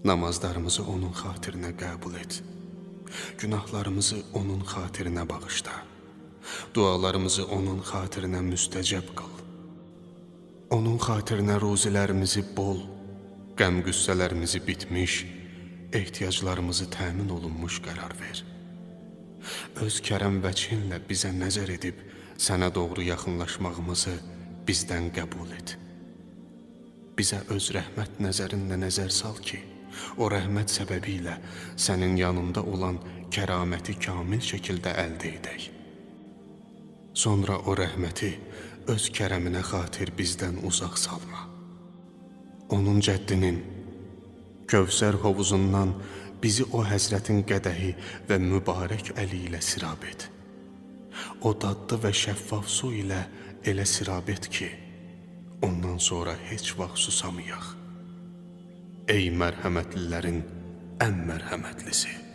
Namazlarımızı onun xatirinə qəbul et. Günahlarımızı onun xatirinə bağışla. Dualarımızı onun xatirinə müstəcəb qıl. Onun xatirinə ruzilərimizi bol, qəm-qüssələrimizi bitmiş, ehtiyaclarımızı təmin olunmuş qərar ver. Öz kərəm vəcinlə bizə nəzər edib, sənə doğru yaxınlaşmağımızı bizdən qəbul et. Bizə öz rəhmət nəzərinlə nəzər sal ki, o rəhmət səbəbilə sənin yanında olan kəraməti kamil şəkildə əldə edək. Sonra o rəhməti öz kərəminə xatir bizdən uzaq salma. Onun cəddinin, Kövsər hovuzundan bizi o həzrətin qədəhi və mübarək əli ilə sirab et. O dadlı və şəffaf su ilə elə sirab et ki, ondan sonra heç vaxt susamayaq. Ey mərhəmətlilərin ən mərhəmətlisi!